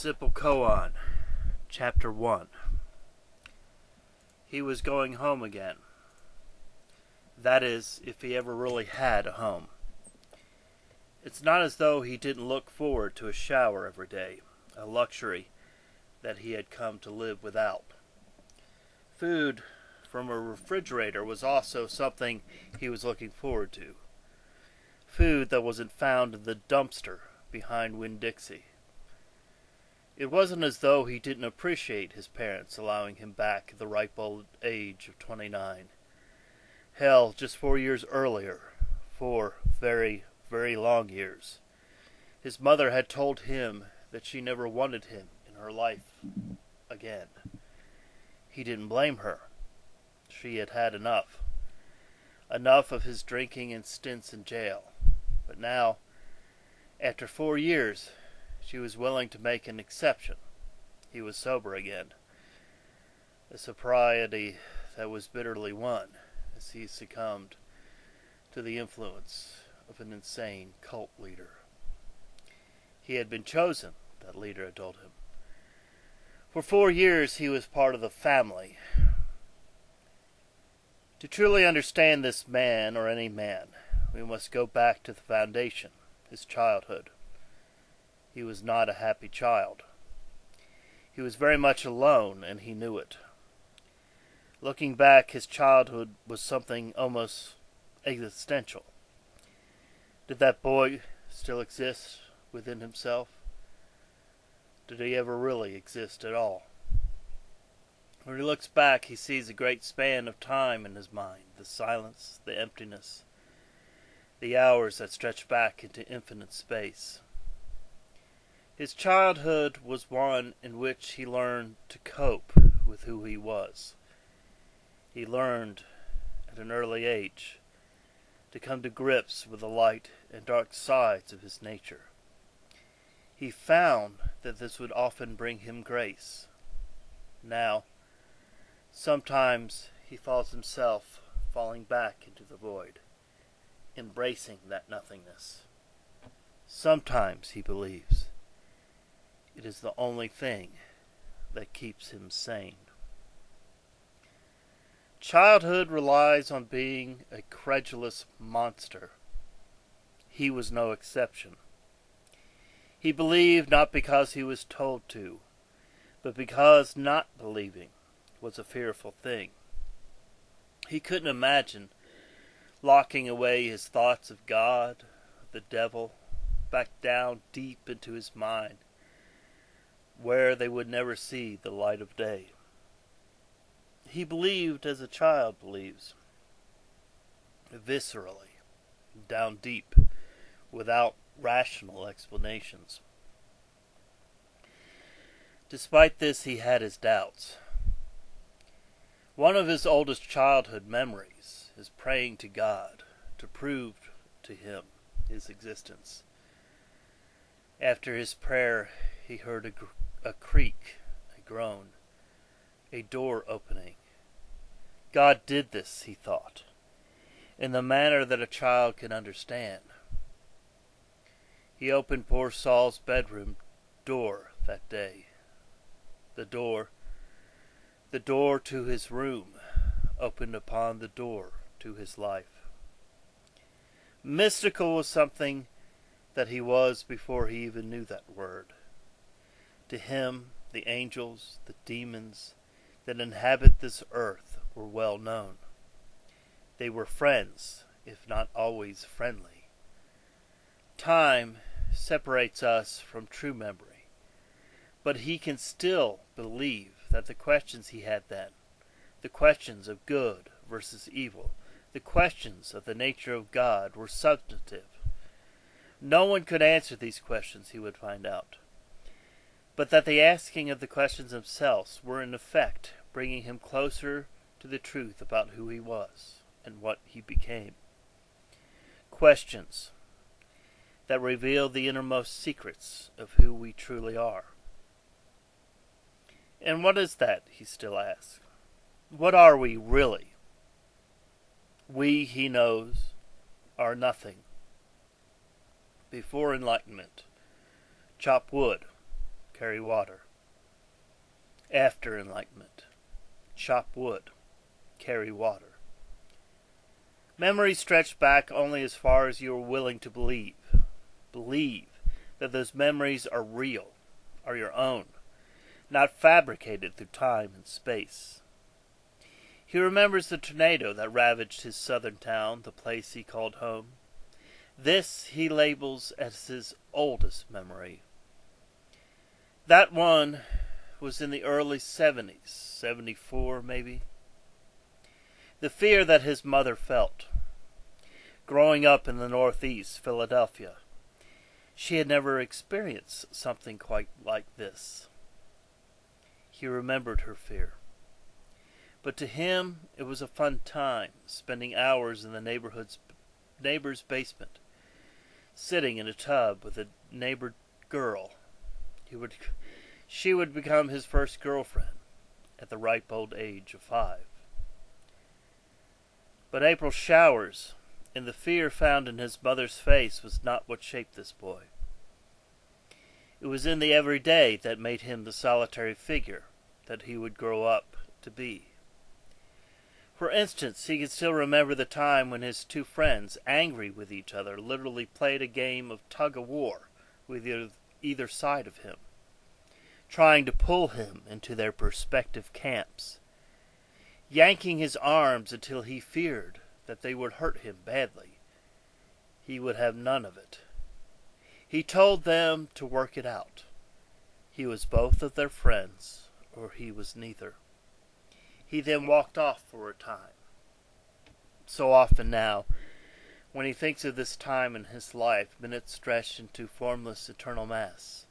Simple Koan, Chapter 1. He was going home again. That is, if he ever really had a home. It's not as though he didn't look forward to a shower every day, a luxury that he had come to live without. Food from a refrigerator was also something he was looking forward to. Food that wasn't found in the dumpster behind Winn-Dixie. It wasn't as though he didn't appreciate his parents allowing him back at the ripe old age of 29. Hell, just 4 years earlier, 4 very, very long years, his mother had told him that she never wanted him in her life again. He didn't blame her. She had had enough. Enough of his drinking and stints in jail. But now, after 4 years, she was willing to make an exception. He was sober again. A sobriety that was bitterly won as he succumbed to the influence of an insane cult leader. He had been chosen, that leader had told him. For 4 years he was part of the family. To truly understand this man, or any man, we must go back to the foundation, his childhood. He was not a happy child. He was very much alone, and he knew it. Looking back, his childhood was something almost existential. Did that boy still exist within himself? Did he ever really exist at all? When he looks back, he sees a great span of time in his mind, the silence, the emptiness, the hours that stretch back into infinite space. His childhood was one in which he learned to cope with who he was. He learned, at an early age, to come to grips with the light and dark sides of his nature. He found that this would often bring him grace. Now, sometimes he finds himself falling back into the void, embracing that nothingness. Sometimes he believes it is the only thing that keeps him sane. Childhood relies on being a credulous monster. He was no exception. He believed not because he was told to, but because not believing was a fearful thing. He couldn't imagine locking away his thoughts of God, of the devil, back down deep into his mind, where they would never see the light of day. He believed as a child believes, viscerally, down deep, without rational explanations. Despite this, he had his doubts. One of his oldest childhood memories is praying to God to prove to him his existence. After his prayer, he heard a creak, a groan, a door opening. God did this, he thought, in the manner that a child can understand. He opened poor Saul's bedroom door that day. The door to his room opened upon the door to his life. Mystical was something that he was before he even knew that word. To him, the angels, the demons that inhabit this earth were well known. They were friends, if not always friendly. Time separates us from true memory, but he can still believe that the questions he had then, the questions of good versus evil, the questions of the nature of God, were substantive. No one could answer these questions, he would find out, but that the asking of the questions themselves were in effect bringing him closer to the truth about who he was and what he became. Questions that reveal the innermost secrets of who we truly are. And what is that, he still asks? What are we really? We, he knows, are nothing. Before enlightenment, chop wood, carry water. After enlightenment, chop wood, carry water. Memories stretch back only as far as you are willing to believe. Believe that those memories are real, are your own, not fabricated through time and space. He remembers the tornado that ravaged his southern town, the place he called home. This he labels as his oldest memory. That one was in the early 70s, 74 maybe. The fear that his mother felt. Growing up in the Northeast, Philadelphia, she had never experienced something quite like this. He remembered her fear. But to him, it was a fun time, spending hours in the neighbor's basement, sitting in a tub with a neighbor girl. She would become his first girlfriend at the ripe old age of 5. But April showers and the fear found in his mother's face was not what shaped this boy. It was in the everyday that made him the solitary figure that he would grow up to be. For instance, he could still remember the time when his two friends, angry with each other, literally played a game of tug-of-war with either side of him, trying to pull him into their respective camps, yanking his arms until he feared that they would hurt him badly. He would have none of it. He told them to work it out. He was both of their friends, or he was neither. He then walked off for a time. So often now, when he thinks of this time in his life, minutes stretch into formless eternal mass.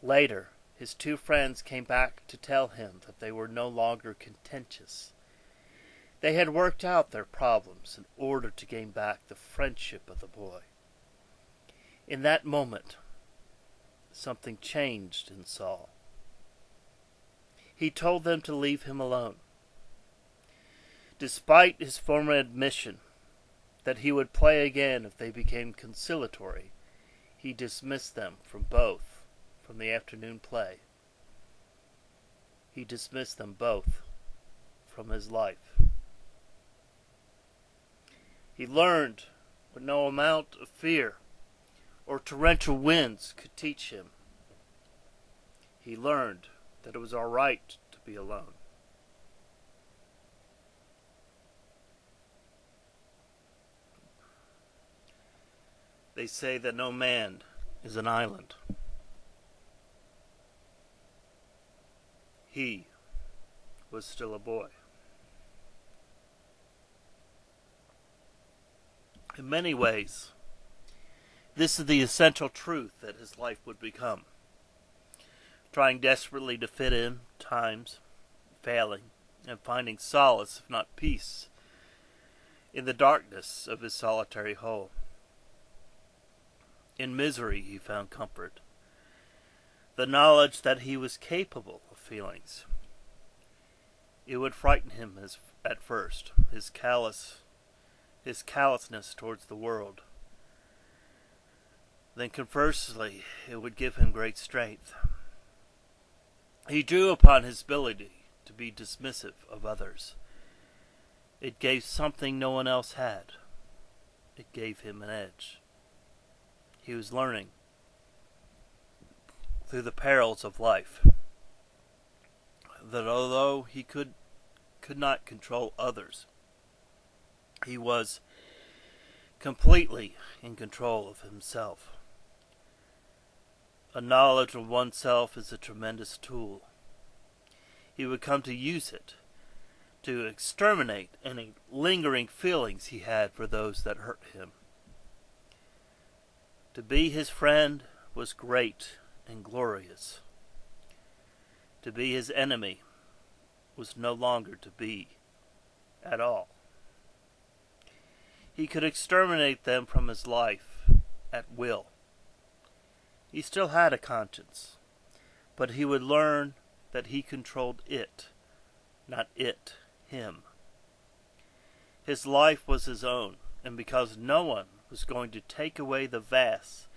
Later, his two friends came back to tell him that they were no longer contentious. They had worked out their problems in order to gain back the friendship of the boy. In that moment, something changed in Saul. He told them to leave him alone. Despite his former admission that he would play again if they became conciliatory, he dismissed them from the afternoon play. He dismissed them both from his life. He learned what no amount of fear or torrential winds could teach him. He learned that it was all right to be alone. They say that no man is an island. He was still a boy. In many ways, this is the essential truth that his life would become. Trying desperately to fit in, times, failing, and finding solace, if not peace, in the darkness of his solitary hole. In misery he found comfort. The knowledge that he was capable of feelings. It would frighten him at first, his callousness towards the world. Then conversely, it would give him great strength. He drew upon his ability to be dismissive of others. It gave something no one else had. It gave him an edge. He was learning through the perils of life that although he could not control others, he was completely in control of himself. A knowledge of oneself is a tremendous tool. He would come to use it to exterminate any lingering feelings he had for those that hurt him. To be his friend was great and glorious. To be his enemy was no longer to be at all. He could exterminate them from his life at will. He still had a conscience, but he would learn that he controlled it, not it him. His life was his own, and because no one was going to take away the vast,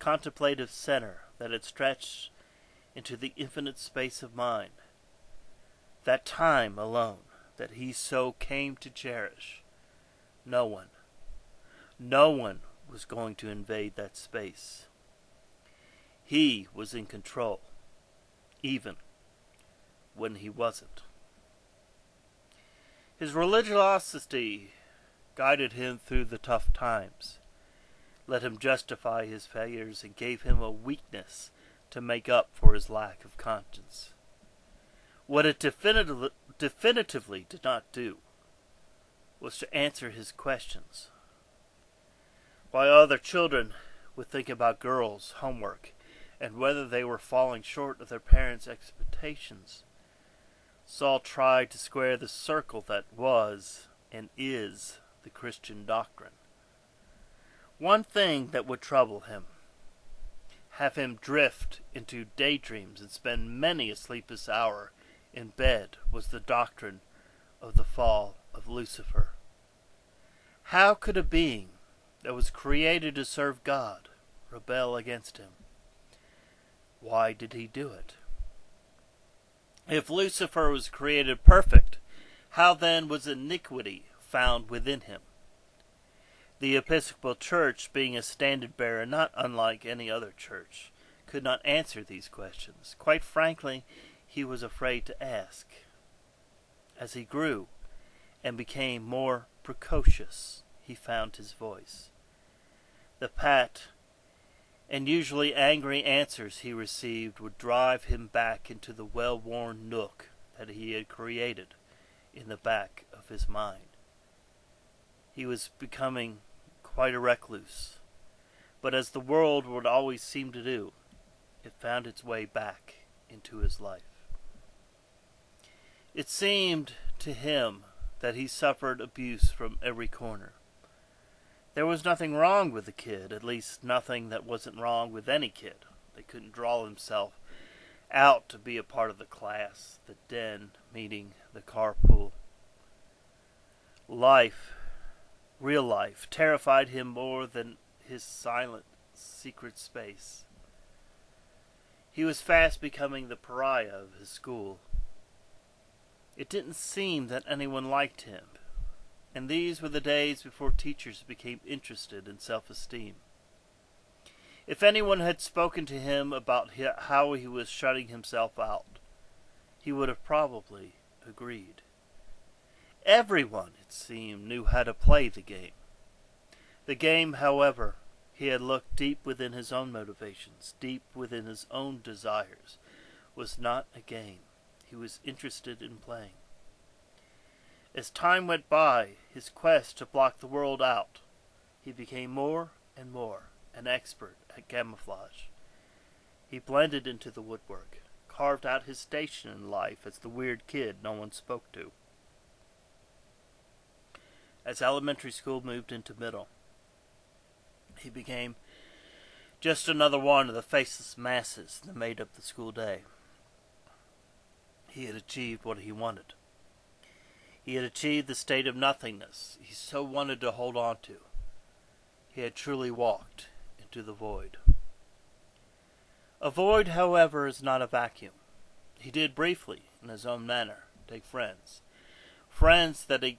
contemplative center that had stretched into the infinite space of mind, that time alone that he so came to cherish. No one was going to invade that space. He was in control, even when he wasn't. His religiosity guided him through the tough times, let him justify his failures, and gave him a weakness to make up for his lack of conscience. What it definitively did not do was to answer his questions. While other children would think about girls' homework and whether they were falling short of their parents' expectations, Saul tried to square the circle that was and is the Christian doctrine. One thing that would trouble him, have him drift into daydreams and spend many a sleepless hour in bed, was the doctrine of the fall of Lucifer. How could a being that was created to serve God rebel against him? Why did he do it? If Lucifer was created perfect, how then was iniquity found within him? The Episcopal Church, being a standard-bearer not unlike any other church, could not answer these questions. Quite frankly, he was afraid to ask. As he grew and became more precocious, he found his voice. The pat and usually angry answers he received would drive him back into the well-worn nook that he had created in the back of his mind. He was becoming quite a recluse, but as the world would always seem to do, it found its way back into his life. It seemed to him that he suffered abuse from every corner. There was nothing wrong with the kid, at least nothing that wasn't wrong with any kid. They couldn't draw himself out to be a part of the class, the den, meeting, the carpool. Life, real life, terrified him more than his silent, secret space. He was fast becoming the pariah of his school. It didn't seem that anyone liked him, and these were the days before teachers became interested in self-esteem. If anyone had spoken to him about how he was shutting himself out, he would have probably agreed. Everyone, it seemed, knew how to play the game. The game, however, he had looked deep within his own motivations, deep within his own desires, was not a game he was interested in playing. As time went by, his quest to block the world out, he became more and more an expert at camouflage. He blended into the woodwork, carved out his station in life as the weird kid no one spoke to. As elementary school moved into middle, he became just another one of the faceless masses that made up the school day. He had achieved what he wanted. He had achieved the state of nothingness he so wanted to hold on to. He had truly walked into the void. A void, however, is not a vacuum. He did briefly, in his own manner, take friends. Friends that he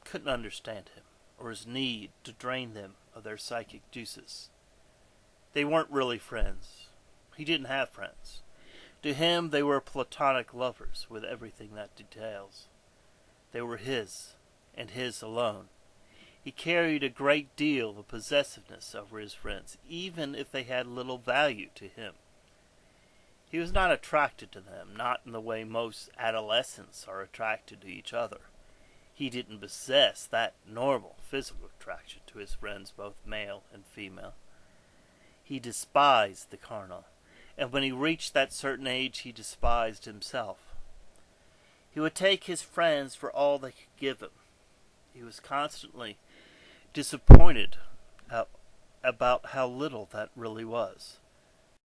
couldn't understand him, or his need to drain them of their psychic juices. They weren't really friends. He didn't have friends. To him, they were platonic lovers with everything that details. They were his, and his alone. He carried a great deal of possessiveness over his friends, even if they had little value to him. He was not attracted to them, not in the way most adolescents are attracted to each other. He didn't possess that normal physical attraction to his friends, both male and female. He despised the carnal, and when he reached that certain age, he despised himself. He would take his friends for all they could give him. He was constantly disappointed about how little that really was.